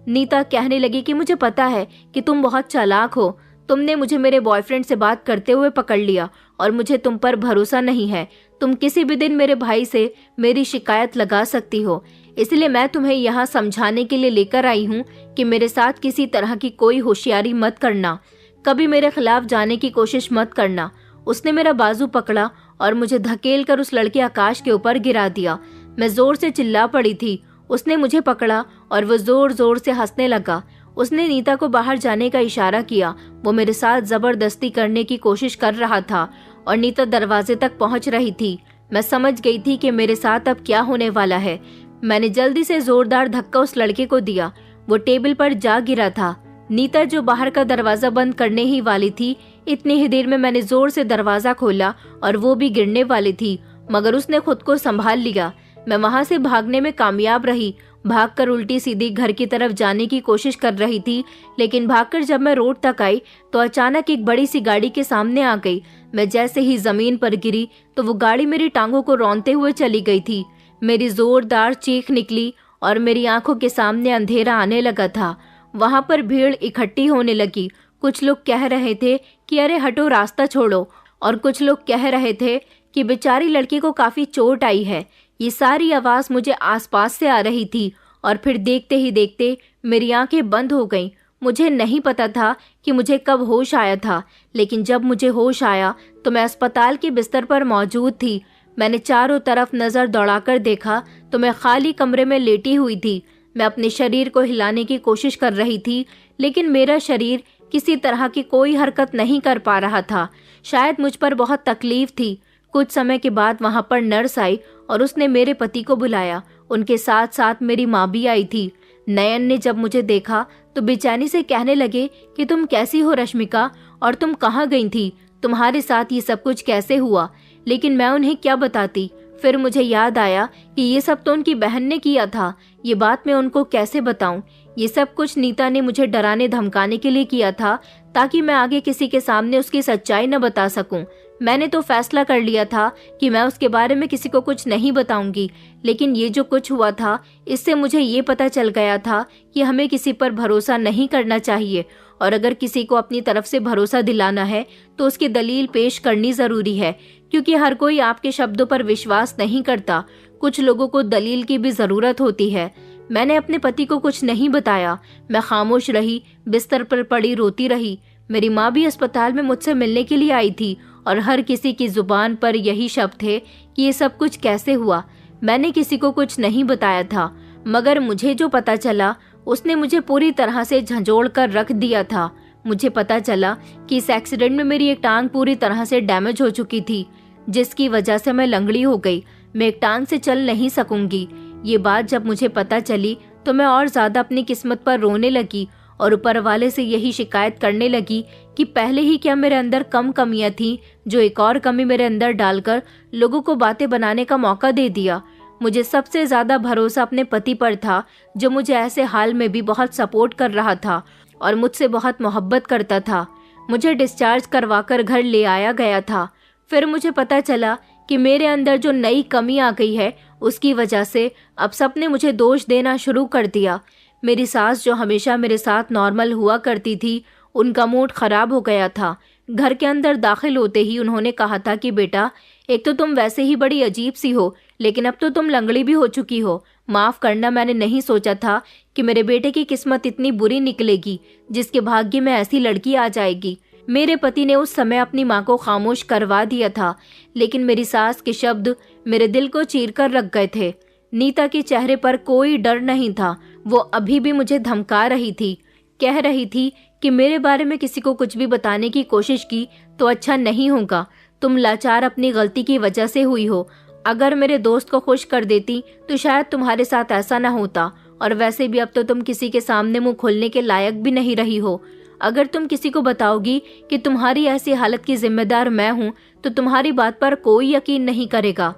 नीता कहने लगी कि मुझे पता है कि तुम बहुत चालाक हो। तुमने मुझे मेरे बॉयफ्रेंड से बात करते हुए पकड़ लिया और मुझे तुम पर भरोसा नहीं है। तुम किसी भी दिन मेरे भाई से मेरी शिकायत लगा सकती हो, इसलिए मैं तुम्हें यहाँ समझाने के लिए लेकर आई हूँ कि मेरे साथ किसी तरह की कोई होशियारी मत करना, कभी मेरे खिलाफ जाने की कोशिश मत करना। उसने मेरा बाजू पकड़ा और मुझे धकेल कर उस लड़के आकाश के ऊपर गिरा दिया। मैं जोर से चिल्ला पड़ी थी। उसने मुझे पकड़ा और वो जोर जोर से हंसने लगा। उसने नीता को बाहर जाने का इशारा किया। वो मेरे साथ जबरदस्ती करने की कोशिश कर रहा था और नीता दरवाजे तक पहुंच रही थी। मैं समझ गई थी कि मेरे साथ अब क्या होने वाला है। मैंने जल्दी से जोरदार धक्का उस लड़के को दिया। वो टेबल पर जा गिरा था। नीता जो बाहर का दरवाजा बंद करने ही वाली थी, इतनी ही देर में मैंने जोर से दरवाजा खोला और वो भी गिरने वाली थी, मगर उसने खुद को संभाल लिया। मैं वहां से भागने में कामयाब रही। भागकर उल्टी सीधी घर की तरफ जाने की कोशिश कर रही थी, लेकिन भागकर जब मैं रोड तक आई तो अचानक एक बड़ी सी गाड़ी के सामने आ गई। मैं जैसे ही जमीन पर गिरी तो वो गाड़ी मेरी टांगों को रौंदते हुए चली गई थी। मेरी जोरदार चीख निकली और मेरी आंखों के सामने अंधेरा आने लगा था। वहां पर भीड़ इकट्ठी होने लगी। कुछ लोग कह रहे थे कि अरे हटो, रास्ता छोड़ो, और कुछ लोग कह रहे थे कि बेचारी लड़की को काफी चोट आई है। ये सारी आवाज मुझे आसपास से आ रही थी और फिर देखते ही देखते मेरी आंखें बंद हो गईं। मुझे नहीं पता था कि मुझे कब होश आया था, लेकिन जब मुझे होश आया तो मैं अस्पताल के बिस्तर पर मौजूद थी। मैंने चारों तरफ नजर दौड़ाकर देखा तो मैं खाली कमरे में लेटी हुई थी। मैं अपने शरीर को हिलाने की कोशिश कर रही थी, लेकिन मेरा शरीर किसी तरह की कोई हरकत नहीं कर पा रहा था। शायद मुझ पर बहुत तकलीफ थी। कुछ समय के बाद वहां पर नर्स आई और उसने मेरे पति को बुलाया। उनके साथ साथ मेरी माँ भी आई थी। नयन ने जब मुझे देखा तो बेचैनी से कहने लगे कि तुम कैसी हो रश्मिका, और तुम कहाँ गई थी? तुम्हारे साथ ये सब कुछ कैसे हुआ? लेकिन मैं उन्हें क्या बताती। फिर मुझे याद आया कि ये सब तो उनकी बहन ने किया था। ये बात मैं उनको कैसे बताऊं? ये सब कुछ नीता ने मुझे डराने धमकाने के लिए किया था, ताकि मैं आगे किसी के सामने उसकी सच्चाई न बता सकूं। मैंने तो फैसला कर लिया था कि मैं उसके बारे में किसी को कुछ नहीं बताऊंगी, लेकिन ये जो कुछ हुआ था, इससे मुझे ये पता चल गया था कि हमें किसी पर भरोसा नहीं करना चाहिए, और अगर किसी को अपनी तरफ से भरोसा दिलाना है तो उसकी दलील पेश करनी जरूरी है, क्योंकि हर कोई आपके शब्दों पर विश्वास नहीं करता। कुछ लोगों को दलील की भी जरूरत होती है। मैंने अपने पति को कुछ नहीं बताया। मैं खामोश रही, बिस्तर पर पड़ी रोती रही। मेरी माँ भी अस्पताल में मुझसे मिलने के लिए आई थी और हर किसी की जुबान पर यही शब्द थे कि ये सब कुछ कैसे हुआ। मैंने किसी को कुछ नहीं बताया था, मगर मुझे जो पता चला उसने मुझे पूरी तरह से झंझोड़ कर रख दिया था। मुझे पता चला कि इस एक्सीडेंट में मेरी एक टांग पूरी तरह से डैमेज हो चुकी थी, जिसकी वजह से मैं लंगड़ी हो गई। मैं एक टांग से चल नहीं सकूंगी। ये बात जब मुझे पता चली तो मैं और ज्यादा अपनी किस्मत पर रोने लगी और ऊपर वाले से यही शिकायत करने लगी कि पहले ही क्या मेरे अंदर कम कमियां थीं, जो एक और कमी मेरे अंदर डालकर लोगों को बातें बनाने का मौका दे दिया। मुझे सबसे ज्यादा भरोसा अपने पति पर था, जो मुझे ऐसे हाल में भी बहुत सपोर्ट कर रहा था और मुझसे बहुत मोहब्बत करता था। मुझे डिस्चार्ज करवाकर घर ले आया गया था। फिर मुझे पता चला कि मेरे अंदर जो नई कमी आ गई है, उसकी वजह से अब सबने मुझे दोष देना शुरू कर दिया। मेरी सास, जो हमेशा मेरे साथ नॉर्मल हुआ करती थी, उनका मूड खराब हो गया था। घर के अंदर दाखिल होते ही उन्होंने कहा था कि बेटा, एक तो तुम वैसे ही बड़ी अजीब सी हो, लेकिन अब तो तुम लंगड़ी भी हो चुकी हो। माफ करना, मैंने नहीं सोचा था कि मेरे बेटे की किस्मत इतनी बुरी निकलेगी, जिसके भाग्य में ऐसी लड़की आ जाएगी। मेरे पति ने उस समय अपनी माँ को खामोश करवा दिया था, लेकिन मेरी सास के शब्द मेरे दिल को चीर कर रख गए थे। नीता के चेहरे पर कोई डर नहीं था। वो अभी भी मुझे धमका रही थी, कह रही थी कि मेरे बारे में किसी को कुछ भी बताने की कोशिश की तो अच्छा नहीं होगा। तुम लाचार अपनी गलती की वजह से हुई हो। अगर मेरे दोस्त को खुश कर देती तो शायद तुम्हारे साथ ऐसा न होता, और वैसे भी अब तो तुम किसी के सामने मुंह खोलने के लायक भी नहीं रही हो। अगर तुम किसी को बताओगी कि तुम्हारी ऐसी हालत की जिम्मेदार मैं हूँ, तो तुम्हारी बात पर कोई यकीन नहीं करेगा,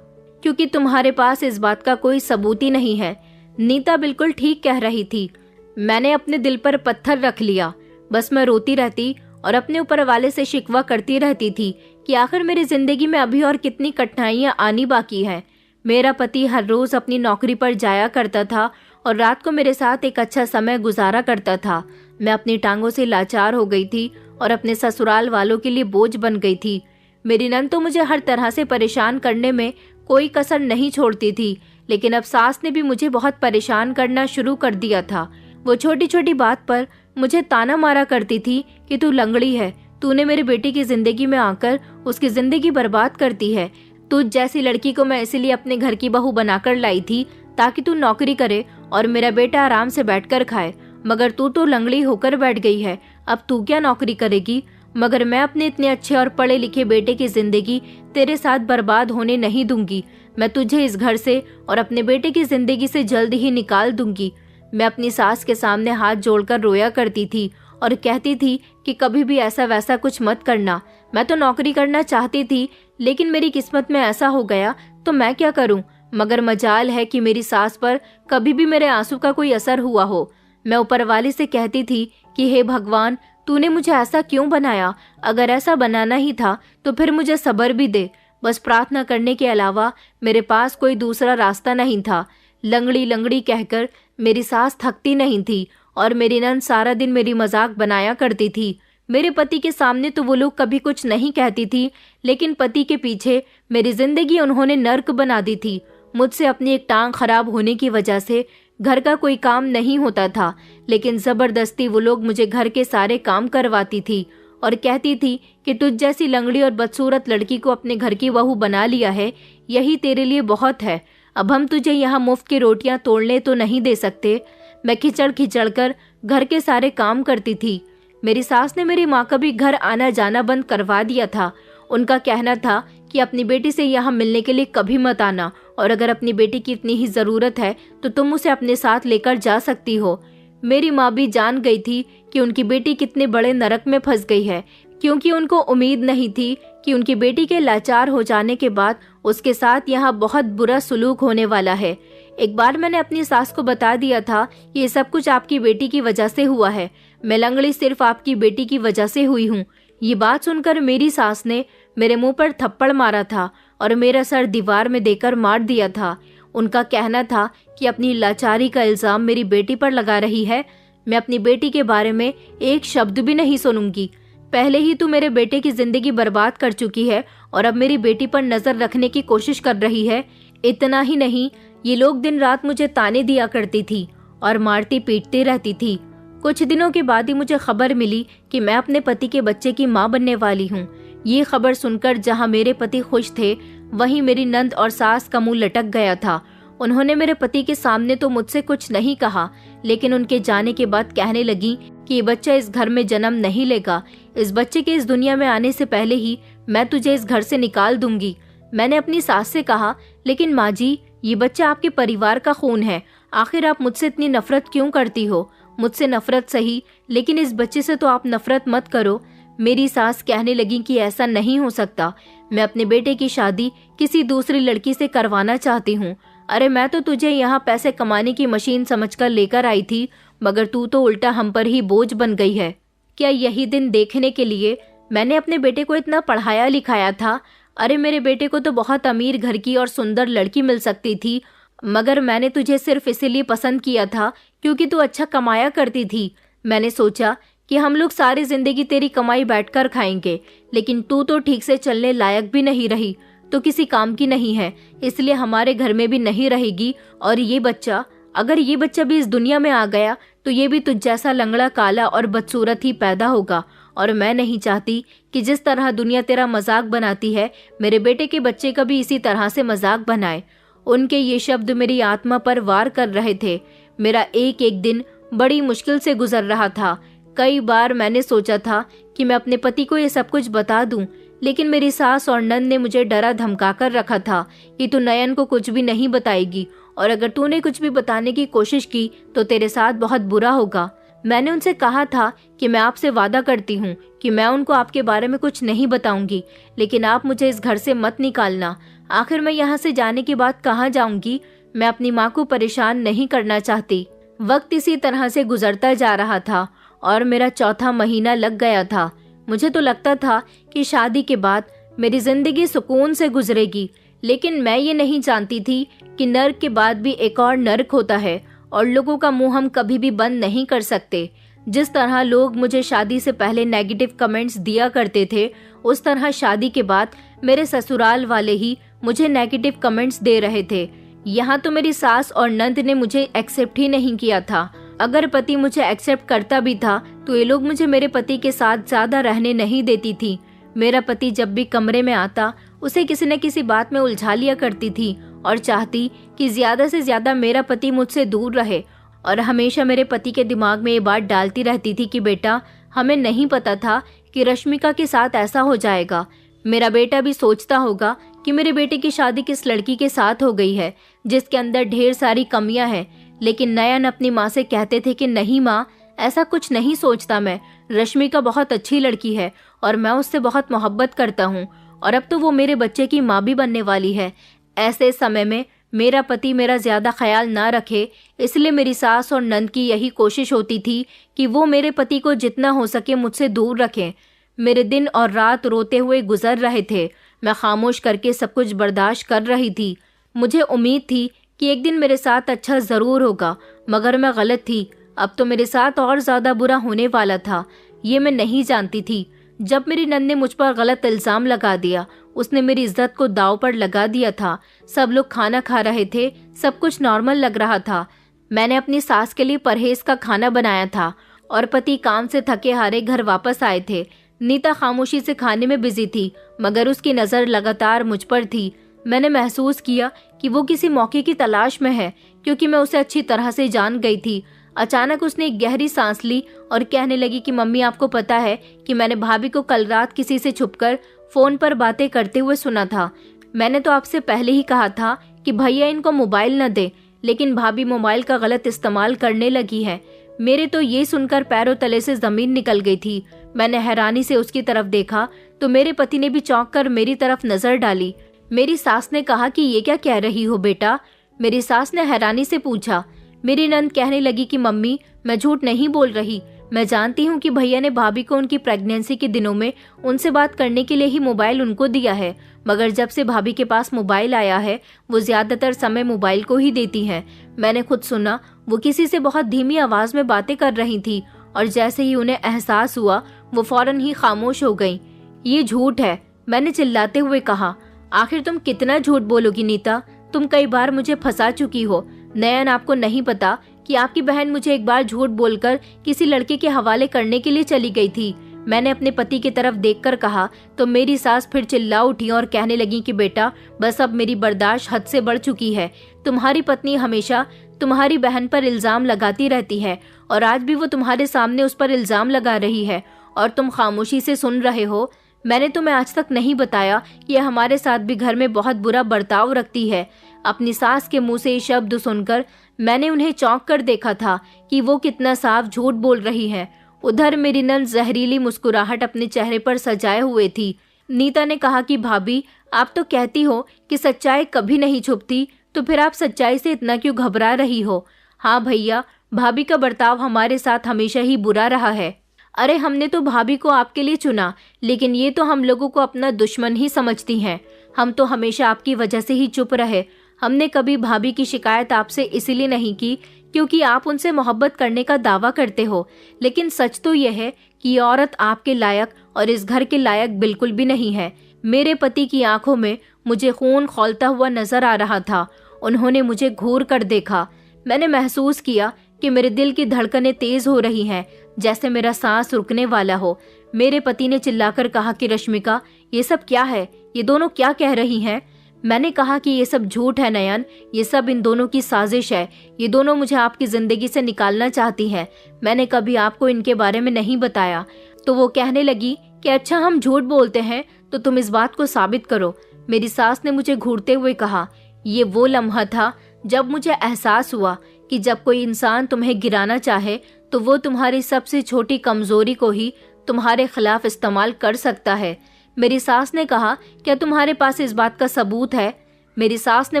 क्योंकि तुम्हारे पास इस बात का कोई सबूत ही नहीं है। नीता बिल्कुल ठीक कह रही थी। मैंने अपने दिल पर पत्थर रख लिया। बस मैं रोती रहती और अपने ऊपर वाले से शिकवा करती रहती थी कि आखिर मेरी जिंदगी में अभी और कितनी कठिनाइयां आनी बाकी है। मेरा पति हर रोज अपनी नौकरी पर जाया करता था और रात को मेरे साथ एक अच्छा समय गुजारा करता था। मैं अपनी टांगों से लाचार हो गई थी और अपने ससुराल वालों के लिए बोझ बन गई थी। मेरी नंद तो मुझे हर तरह से परेशान करने में कोई कसर नहीं छोड़ती थी, लेकिन अब सास ने भी मुझे बहुत परेशान करना शुरू कर दिया था। वो छोटी छोटी बात पर मुझे ताना मारा करती थी कि तू लंगड़ी है, तूने मेरे बेटे की जिंदगी में आकर उसकी जिंदगी बर्बाद करती है। तुझ जैसी लड़की को मैं इसीलिए अपने घर की बहू बनाकर लाई थी ताकि तू नौकरी करे और मेरा बेटा आराम से बैठकर खाए, मगर तू तो लंगड़ी होकर बैठ गई है। अब तू क्या नौकरी करेगी? मगर मैं अपने इतने अच्छे और पढ़े लिखे बेटे की जिंदगी तेरे साथ बर्बाद होने नहीं दूंगी। मैं तुझे इस घर से और अपने बेटे की जिंदगी से जल्द ही निकाल दूंगी। मैं अपनी सास के सामने हाथ जोड़कर रोया करती थी और कहती थी कि कभी भी ऐसा वैसा कुछ मत करना। मैं तो नौकरी करना चाहती थी, लेकिन मेरी किस्मत में ऐसा हो गया तो मैं क्या करूं? मगर मजाल है कि मेरी सास पर कभी भी मेरे आंसू का कोई असर हुआ हो। मैं ऊपर वाले से कहती थी कि हे भगवान, तूने मुझे ऐसा क्यों बनाया? अगर ऐसा बनाना ही था तो फिर मुझे सब्र भी दे। बस प्रार्थना करने के अलावा मेरे पास कोई दूसरा रास्ता नहीं था। लंगड़ी लंगड़ी कहकर मेरी सास थकती नहीं थी और मेरी नंद सारा दिन मेरी मजाक बनाया करती थी। मेरे पति के सामने तो वो लोग कभी कुछ नहीं कहती थी, लेकिन पति के पीछे मेरी जिंदगी उन्होंने नर्क बना दी थी। मुझसे अपनी एक टांग खराब होने की वजह से घर का कोई काम नहीं होता था, लेकिन जबरदस्ती वो लोग मुझे घर के सारे काम करवाती थी और कहती थी कि तुझ जैसी लंगड़ी और बदसूरत लड़की को अपने घर की बहू बना लिया है, यही तेरे लिए बहुत है। अब हम तुझे यहाँ मुफ्त की रोटियां तोड़ने तो नहीं दे सकते। मैं खिचड़ खिचड़ कर घर के सारे काम करती थी। मेरी सास ने मेरी माँ का भी घर आना जाना बंद करवा दिया था। उनका कहना था कि अपनी बेटी से यहाँ मिलने के लिए कभी मत आना, और अगर अपनी बेटी की इतनी ही जरूरत है तो तुम उसे अपने साथ लेकर जा सकती हो। मेरी माँ भी जान गई थी कि उनकी बेटी कितने बड़े नरक में फंस गई है, क्योंकि उनको उम्मीद नहीं थी कि उनकी बेटी के लाचार हो जाने के बाद उसके साथ यहाँ बहुत बुरा सुलूक होने वाला है। एक बार मैंने अपनी सास को बता दिया था कि ये सब कुछ आपकी बेटी की वजह से हुआ है। मैं लंगड़ी सिर्फ आपकी बेटी की वजह से हुई हूँ। ये बात सुनकर मेरी सास ने मेरे मुंह पर थप्पड़ मारा था और मेरा सर दीवार में देकर मार दिया था। उनका कहना था कि अपनी लाचारी का इल्जाम मेरी बेटी पर लगा रही है। मैं अपनी बेटी के बारे में एक शब्द भी नहीं सुनूंगी। पहले ही तू मेरे बेटे की जिंदगी बर्बाद कर चुकी है और अब मेरी बेटी पर नजर रखने की कोशिश कर रही है। इतना ही नहीं, ये लोग दिन रात मुझे ताने दिया करती थी और मारती पीटती रहती थी। कुछ दिनों के बाद ही मुझे खबर मिली कि मैं अपने पति के बच्चे की माँ बनने वाली हूँ। ये खबर सुनकर जहाँ मेरे पति खुश थे, वहीं मेरी नंद और सास का मुंह लटक गया था। उन्होंने मेरे पति के सामने तो मुझसे कुछ नहीं कहा, लेकिन उनके जाने के बाद कहने लगी कि ये बच्चा इस घर में जन्म नहीं लेगा। इस बच्चे के इस दुनिया में आने से पहले ही मैं तुझे इस घर से निकाल दूंगी। मैंने अपनी सास से कहा, लेकिन माँ जी, ये बच्चा आपके परिवार का खून है। आखिर आप मुझसे इतनी नफरत क्यों करती हो? मुझसे नफरत सही, लेकिन इस बच्चे से तो आप नफरत मत करो। मेरी सास कहने लगी कि ऐसा नहीं हो सकता। मैं अपने बेटे की शादी किसी दूसरी लड़की से करवाना चाहती हूँ। अरे मैं तो तुझे यहाँ पैसे कमाने की मशीन समझकर लेकर आई थी, मगर तू तो उल्टा हम पर ही बोझ बन गई है। क्या यही दिन देखने के लिए मैंने अपने बेटे को इतना पढ़ाया लिखाया था? अरे मेरे बेटे को तो बहुत अमीर घर की और सुंदर लड़की मिल सकती थी, मगर मैंने तुझे सिर्फ इसीलिए पसंद किया था क्योंकि तू अच्छा कमाया करती थी। मैंने सोचा कि हम लोग सारी जिंदगी तेरी कमाई बैठकर खाएंगे, लेकिन तू तो ठीक से चलने लायक भी नहीं रही, तो किसी काम की नहीं है, इसलिए हमारे घर में भी नहीं रहेगी। और ये बच्चा, अगर ये बच्चा भी इस दुनिया में आ गया तो ये भी तुझ जैसा लंगड़ा, काला और बदसूरत ही पैदा होगा। और मैं नहीं चाहती कि जिस तरह दुनिया तेरा मजाक बनाती है, मेरे बेटे के बच्चे का भी इसी तरह से मजाक बनाए। उनके ये शब्द मेरी आत्मा पर वार कर रहे थे। मेरा एक एक दिन बड़ी मुश्किल से गुजर रहा था। कई बार मैंने सोचा था कि मैं अपने पति को ये सब कुछ बता दूं, लेकिन मेरी सास और नंद ने मुझे डरा धमका कर रखा था कि तू नयन को कुछ भी नहीं बताएगी, और अगर तूने कुछ भी बताने की कोशिश की तो तेरे साथ बहुत बुरा होगा। मैंने उनसे कहा था कि मैं आपसे वादा करती हूँ कि मैं उनको आपके बारे में कुछ नहीं बताऊंगी, लेकिन आप मुझे इस घर से मत निकालना। आखिर मैं यहाँ से जाने के बाद कहाँ जाऊंगी? मैं अपनी माँ को परेशान नहीं करना चाहती। वक्त इसी तरह से गुजरता जा रहा था और मेरा चौथा महीना लग गया था। मुझे तो लगता था कि शादी के बाद मेरी जिंदगी सुकून से गुजरेगी, लेकिन मैं ये नहीं जानती थी कि नर्क के बाद भी एक और नर्क होता है और लोगों का मुंह हम कभी भी बंद नहीं कर सकते। जिस तरह लोग मुझे शादी से पहले नेगेटिव कमेंट्स दिया करते थे, उस तरह शादी के बाद मेरे ससुराल वाले ही मुझे नेगेटिव कमेंट्स दे रहे थे। यहाँ तो मेरी सास और नंद ने मुझे एक्सेप्ट ही नहीं किया था। अगर पति मुझे एक्सेप्ट करता भी था तो ये लोग मुझे मेरे पति के साथ ज्यादा रहने नहीं देती थी। मेरा पति जब भी कमरे में आता उसे किसी न किसी बात में उलझा लिया करती थी और चाहती कि ज्यादा से ज्यादा मेरा पति मुझसे दूर रहे, और हमेशा मेरे पति के दिमाग में ये बात डालती रहती थी कि बेटा, हमें नहीं पता था कि रश्मिका के साथ ऐसा हो जाएगा। मेरा बेटा भी सोचता होगा कि मेरे बेटे की शादी किस लड़की के साथ हो गई है जिसके अंदर ढेर सारी कमियां हैं। लेकिन नयन अपनी माँ से कहते थे कि नहीं माँ, ऐसा कुछ नहीं सोचता मैं, रश्मिका बहुत अच्छी लड़की है और मैं उससे बहुत मोहब्बत करता हूँ, और अब तो वो मेरे बच्चे की माँ भी बनने वाली है। ऐसे समय में मेरा पति मेरा ज्यादा ख्याल ना रखे, इसलिए मेरी सास और नंद की यही कोशिश होती थी कि वो मेरे पति को जितना हो सके मुझसे दूर रखें। मेरे दिन और रात रोते हुए गुजर रहे थे। मैं खामोश करके सब कुछ बर्दाश्त कर रही थी। मुझे उम्मीद थी कि एक दिन मेरे साथ अच्छा जरूर होगा, मगर मैं गलत थी। अब तो मेरे साथ और ज्यादा बुरा होने वाला था, ये मैं नहीं जानती थी। जब मेरी नंद ने मुझ पर गलत इल्जाम लगा दिया, उसने मेरी इज्जत को दांव पर लगा दिया था। सब लोग खाना खा रहे थे, सब कुछ नॉर्मल लग रहा था। मैंने अपनी सास के लिए परहेज का खाना बनाया था और पति काम से थके हारे घर वापस आए थे। नीता खामोशी से खाने में बिजी थी, मगर उसकी नजर लगातार मुझ पर थी। मैंने महसूस किया कि वो किसी मौके की तलाश में है, क्योंकि मैं उसे अच्छी तरह से जान गई थी। अचानक उसने एक गहरी सांस ली और कहने लगी कि मम्मी, आपको पता है कि मैंने भाभी को कल रात किसी से छुपकर फोन पर बातें करते हुए सुना था। मैंने तो आपसे पहले ही कहा था कि भैया इनको मोबाइल न दे, लेकिन भाभी मोबाइल का गलत इस्तेमाल करने लगी है। मेरे तो ये सुनकर पैरों तले से जमीन निकल गई थी। मैंने हैरानी से उसकी तरफ देखा तो मेरे पति ने भी चौंक कर मेरी तरफ नजर डाली। मेरी सास ने कहा कि ये क्या कह रही हो बेटा? मेरी सास ने हैरानी से पूछा। मेरी नंद कहने लगी कि मम्मी, मैं झूठ नहीं बोल रही। मैं जानती हूँ कि भैया ने भाभी को उनकी प्रेगनेंसी के दिनों में उनसे बात करने के लिए ही मोबाइल उनको दिया है, मगर जब से भाभी के पास मोबाइल आया है वो ज्यादातर समय मोबाइल को ही देती हैं। मैंने खुद सुना, वो किसी से बहुत धीमी आवाज में बातें कर रही थी और जैसे ही उन्हें एहसास हुआ वो फौरन ही खामोश हो गई। ये झूठ है, मैंने चिल्लाते हुए कहा। आखिर तुम कितना झूठ बोलोगी नीता? तुम कई बार मुझे फंसा चुकी हो। नयन, आपको नहीं पता कि आपकी बहन मुझे एक बार झूठ बोलकर किसी लड़के के हवाले करने के लिए चली गई थी। मैंने अपने पति की तरफ देखकर कहा तो मेरी सास फिर चिल्ला उठी और कहने लगी कि बेटा, बस अब मेरी बर्दाश्त हद से बढ़ चुकी है। तुम्हारी पत्नी हमेशा तुम्हारी बहन पर इल्जाम लगाती रहती है और आज भी वो तुम्हारे सामने उस पर इल्जाम लगा रही है और तुम खामोशी से सुन रहे हो। मैंने तुम्हें आज तक नहीं बताया कि हमारे साथ भी घर में बहुत बुरा बर्ताव रखती है। अपनी सास के मुंह से ये शब्द सुनकर मैंने उन्हें चौंक कर देखा था कि वो कितना साफ झूठ बोल रही है। उधर मेरी नंद जहरीली मुस्कुराहट अपने चेहरे पर सजाए हुए थी। नीता ने कहा कि भाभी, आप तो कहती हो कि सच्चाई कभी नहीं छुपती, तो फिर आप सच्चाई से इतना क्यों घबरा रही हो? हाँ भैया, भाभी का बर्ताव हमारे साथ हमेशा ही बुरा रहा है। अरे हमने तो भाभी को आपके लिए चुना, लेकिन ये तो हम लोगों को अपना दुश्मन ही समझती हैं। हम तो हमेशा आपकी वजह से ही चुप रहे। हमने कभी भाभी की शिकायत आपसे इसीलिए नहीं की क्योंकि आप उनसे मोहब्बत करने का दावा करते हो, लेकिन सच तो यह है कि ये औरत आपके लायक और इस घर के लायक बिल्कुल भी नहीं है। मेरे पति की आंखों में मुझे खून खौलता हुआ नजर आ रहा था। उन्होंने मुझे घूर कर देखा। मैंने महसूस किया कि मेरे दिल की धड़कनें तेज हो रही हैं, जैसे मेरा सांस रुकने वाला हो। मेरे पति ने चिल्लाकर कहा कि रश्मिका, ये सब क्या है? ये दोनों क्या कह रही हैं? मैंने कहा कि ये सब झूठ है नयन, ये सब इन दोनों की साजिश है। ये दोनों मुझे आपकी जिंदगी से निकालना चाहती हैं। मैंने कभी आपको इनके बारे में नहीं बताया। तो वो कहने लगी कि अच्छा, हम झूठ बोलते हैं तो तुम इस बात को साबित करो। मेरी सास ने मुझे घूरते हुए कहा। ये वो लम्हा था जब मुझे एहसास हुआ कि जब कोई इंसान तुम्हें गिराना चाहे तो वो तुम्हारी सबसे छोटी कमजोरी को ही तुम्हारे खिलाफ इस्तेमाल कर सकता है। मेरी सास ने कहा, क्या तुम्हारे पास इस बात का सबूत है? मेरी सास ने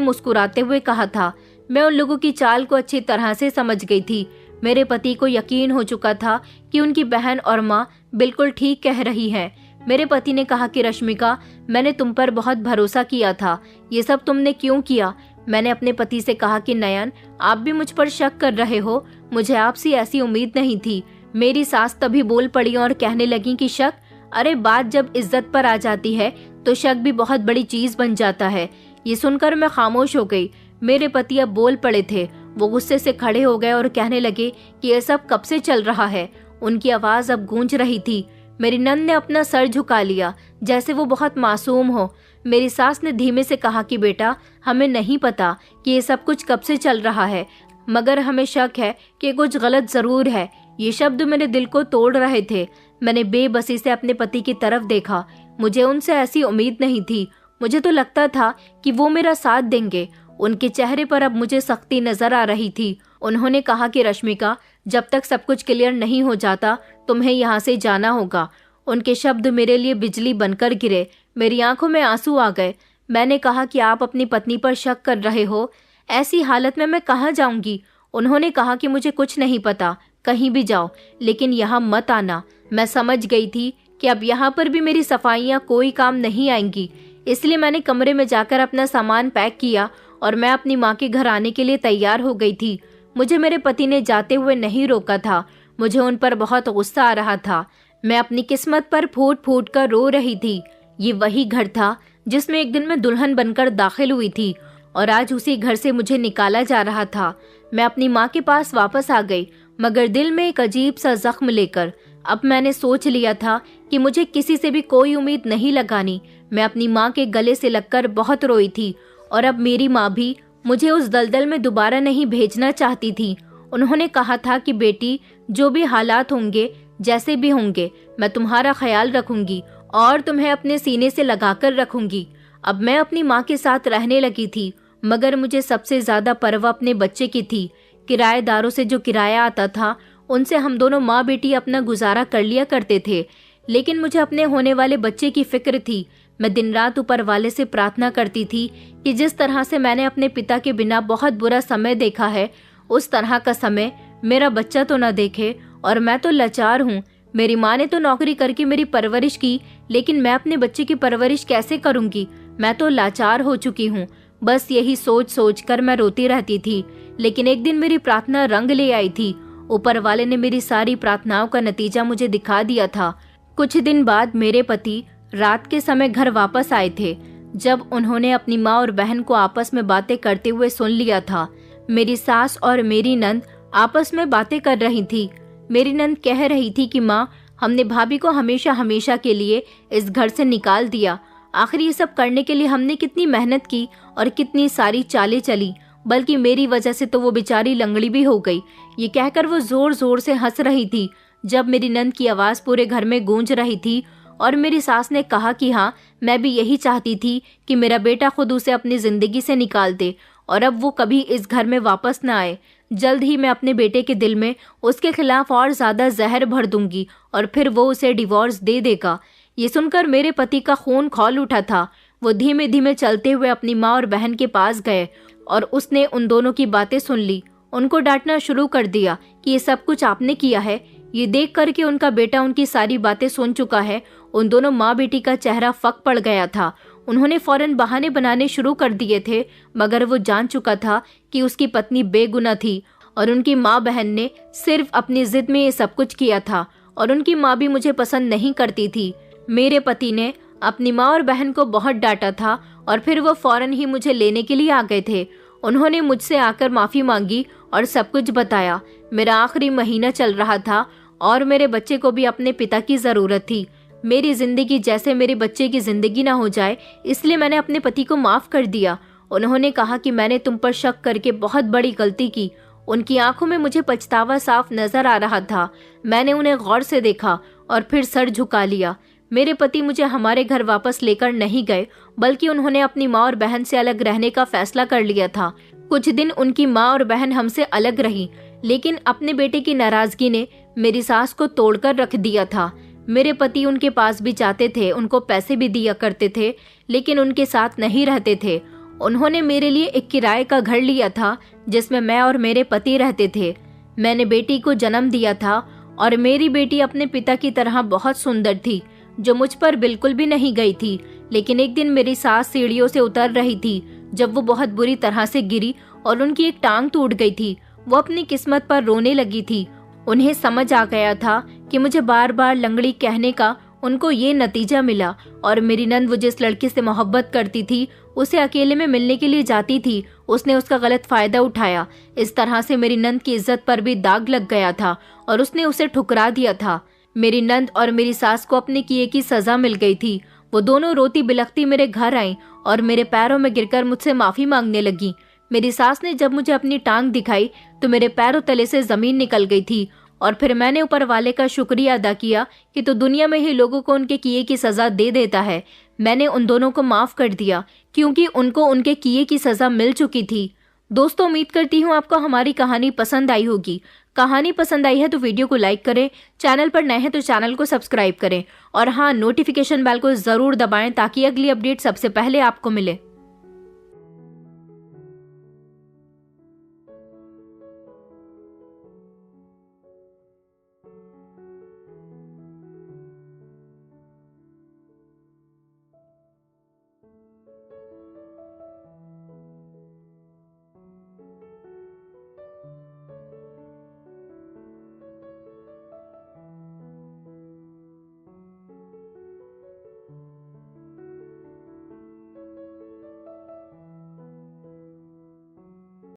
मुस्कुराते हुए कहा था। मैं उन लोगों की चाल को अच्छी तरह से समझ गई थी। मेरे पति को यकीन हो चुका था कि उनकी बहन और माँ बिल्कुल ठीक कह रही है। मेरे पति ने कहा कि रश्मिका, मैंने तुम पर बहुत भरोसा किया था, ये सब तुमने क्यों किया? मैंने अपने पति से कहा कि नयन, आप भी मुझ पर शक कर रहे हो, मुझे आपसे ऐसी उम्मीद नहीं थी। मेरी सास तभी बोल पड़ी और कहने लगी कि शक? अरे बात जब इज्जत पर आ जाती है तो शक भी बहुत बड़ी चीज बन जाता है। ये सुनकर मैं खामोश हो गई। मेरे पति अब बोल पड़े थे। वो गुस्से से खड़े हो गए और कहने लगे कि यह सब कब से चल रहा है। उनकी आवाज अब गूंज रही थी। मेरी नंद ने अपना सर झुका लिया जैसे वो बहुत मासूम हो। मेरी सास ने धीमे से कहा कि बेटा, हमें नहीं पता कि ये सब कुछ कब से चल रहा है, मगर हमें शक है कि कुछ गलत जरूर है। ये शब्द मेरे दिल को तोड़ रहे थे। मैंने बेबसी से अपने पति की तरफ देखा। मुझे उनसे ऐसी उम्मीद नहीं थी। मुझे तो लगता था कि वो मेरा साथ देंगे। उनके चेहरे पर अब मुझे सख्ती नजर आ रही थी। उन्होंने कहा कि रश्मिका, जब तक सब कुछ क्लियर नहीं हो जाता तुम्हें यहाँ से जाना होगा। उनके शब्द मेरे लिए बिजली बनकर गिरे। मेरी आंखों में आंसू आ गए। मैंने कहा कि आप अपनी पत्नी पर शक कर रहे हो, ऐसी हालत में मैं कहाँ जाऊंगी? उन्होंने कहा कि मुझे कुछ नहीं पता, कहीं भी जाओ, लेकिन यहाँ मत आना। मैं समझ गई थी कि अब यहाँ पर भी मेरी सफाइयाँ कोई काम नहीं आएंगी, इसलिए मैंने कमरे में जाकर अपना सामान पैक किया और मैं अपनी माँ के घर आने के लिए तैयार हो गई थी। मुझे मेरे पति ने जाते हुए नहीं रोका था। मुझे उन पर बहुत गुस्सा आ रहा था। मैं अपनी किस्मत पर फूट फूट कर रो रही थी। ये वही घर था जिसमें एक दिन मैं दुल्हन बनकर दाखिल हुई थी और आज उसी घर से मुझे निकाला जा रहा था। मैं अपनी माँ के पास वापस आ गई, मगर दिल में एक अजीब सा जख्म लेकर। अब मैंने सोच लिया था कि मुझे किसी से भी कोई उम्मीद नहीं लगानी। मैं अपनी माँ के गले से लगकर बहुत रोई थी और अब मेरी माँ भी मुझे उस दलदल में दोबारा नहीं भेजना चाहती थी। उन्होंने कहा था कि बेटी, जो भी हालात होंगे, जैसे भी होंगे, मैं तुम्हारा ख्याल रखूंगी और तुम्हें अपने सीने से लगाकर रखूंगी। अब मैं अपनी माँ के साथ रहने लगी थी, मगर मुझे सबसे ज्यादा परवाह अपने बच्चे की थी। किराएदारों से जो किराया आता था उनसे हम दोनों माँ बेटी अपना गुजारा कर लिया करते थे, लेकिन मुझे अपने होने वाले बच्चे की फिक्र थी। मैं दिन रात ऊपर वाले से प्रार्थना करती थी कि जिस तरह से मैंने अपने पिता के बिना बहुत बुरा समय देखा है, उस तरह का समय मेरा बच्चा तो न देखे। और मैं तो लाचार हूँ। मेरी माँ ने तो नौकरी करके मेरी परवरिश की, लेकिन मैं अपने बच्चे की परवरिश कैसे करूँगी? मैं तो लाचार हो चुकी हूँ। बस यही सोच सोच कर मैं रोती रहती थी। लेकिन एक दिन मेरी प्रार्थना रंग ले आई थी। ऊपर वाले ने मेरी सारी प्रार्थनाओं का नतीजा मुझे दिखा दिया था। कुछ दिन बाद मेरे पति रात के समय घर वापस आए थे। जब उन्होंने अपनी माँ और बहन को आपस में बातें करते हुए सुन लिया था। मेरी सास और मेरी नंद आपस में बातें कर रही थी। मेरी नंद कह रही थी कि माँ, हमने भाभी को हमेशा हमेशा के लिए इस घर से निकाल दिया। आखिर ये सब करने के लिए हमने कितनी मेहनत की और कितनी सारी चालें चली, बल्कि मेरी वजह से तो वो बेचारी लंगड़ी भी हो गई। ये कहकर वो जोर जोर से हंस रही थी। जब मेरी नंद की आवाज पूरे घर में गूंज रही थी और मेरी सास ने कहा कि हाँ, मैं भी यही चाहती थी कि मेरा बेटा खुद उसे अपनी जिंदगी से निकाल दे और अब वो कभी इस घर में वापस न आए। जल्द ही मैं अपने बेटे के दिल में उसके खिलाफ और ज्यादा जहर भर दूंगी और फिर वो उसे डिवोर्स दे देगा। ये सुनकर मेरे पति का खून खौल उठा था। वो धीमे धीमे चलते हुए अपनी माँ और बहन के पास गए और उसने उन दोनों की बातें सुन ली। उनको डांटना शुरू कर दिया कि ये सब कुछ आपने किया है। ये देख कर कि उनका बेटा उनकी सारी बातें सुन चुका है, उन दोनों माँ बेटी का चेहरा फक पड़ गया था। उन्होंने फौरन बहाने बनाने शुरू कर दिए थे, मगर वो जान चुका था कि उसकी पत्नी बेगुनाह थी और उनकी माँ बहन ने सिर्फ अपनी जिद में ये सब कुछ किया था और उनकी माँ भी मुझे पसंद नहीं करती थी। मेरे पति ने अपनी माँ और बहन को बहुत डांटा था और फिर वो फौरन ही मुझे लेने के लिए आ गए थे। उन्होंने मुझसे आकर माफी मांगी और सब कुछ बताया। मेरा आखिरी महीना चल रहा था और मेरे बच्चे को भी अपने पिता की जरूरत थी। मेरी जिंदगी जैसे मेरे बच्चे की जिंदगी ना हो जाए, इसलिए मैंने अपने पति को माफ कर दिया। उन्होंने कहा कि मैंने तुम पर शक करके बहुत बड़ी गलती की। उनकी आंखों में मुझे पछतावा साफ नजर आ रहा था। मैंने उन्हें गौर से देखा और फिर सर झुका लिया। मेरे पति मुझे हमारे घर वापस लेकर नहीं गए, बल्कि उन्होंने अपनी माँ और बहन से अलग रहने का फैसला कर लिया था। कुछ दिन उनकी माँ और बहन हमसे अलग रही, लेकिन अपने बेटे की नाराजगी ने मेरी सास को तोड़कर रख दिया था। मेरे पति उनके पास भी जाते थे, उनको पैसे भी दिया करते थे, लेकिन उनके साथ नहीं रहते थे। उन्होंने मेरे लिए एक किराए का घर लिया था जिसमें मैं और मेरे पति रहते थे। मैंने बेटी को जन्म दिया था और मेरी बेटी अपने पिता की तरह बहुत सुंदर थी। जो मुझ पर बिल्कुल भी नहीं गई थी। लेकिन एक दिन मेरी सास सीढ़ियों से उतर रही थी जब वो बहुत बुरी तरह से गिरी और उनकी एक टांग टूट गई थी। वो अपनी किस्मत पर रोने लगी थी। उन्हें समझ आ गया था कि मुझे बार बार लंगड़ी कहने का उनको ये नतीजा मिला, और मेरी नंद वो जिस लड़के से मोहब्बत करती थी, उसे अकेले में मिलने के लिए जाती थी, उसने उसका गलत फायदा उठाया। इस तरह से मेरी नंद की इज्जत पर भी दाग लग गया था और उसने उसे ठुकरा दिया था। मेरी नंद और मेरी सास को अपने किए की सजा मिल गई थी। वो दोनों रोती बिलखती मेरे घर आई और मेरे पैरों में गिरकर मुझसे माफी मांगने लगी। मेरी सास ने जब मुझे अपनी टांग दिखाई तो मेरे पैरों तले से जमीन निकल गई थी, और फिर मैंने ऊपर वाले का शुक्रिया अदा किया कि तो दुनिया में ही लोगों को उनके किए की सजा दे देता है। मैंने उन दोनों को माफ कर दिया क्योंकि उनको उनके किए की सजा मिल चुकी थी। दोस्तों, उम्मीद करती हूँ आपको हमारी कहानी पसंद आई होगी। कहानी पसंद आई है तो वीडियो को लाइक करें, चैनल पर नए हैं तो चैनल को सब्सक्राइब करें, और हाँ, नोटिफिकेशन बेल को जरूर दबाएं ताकि अगली अपडेट सबसे पहले आपको मिले।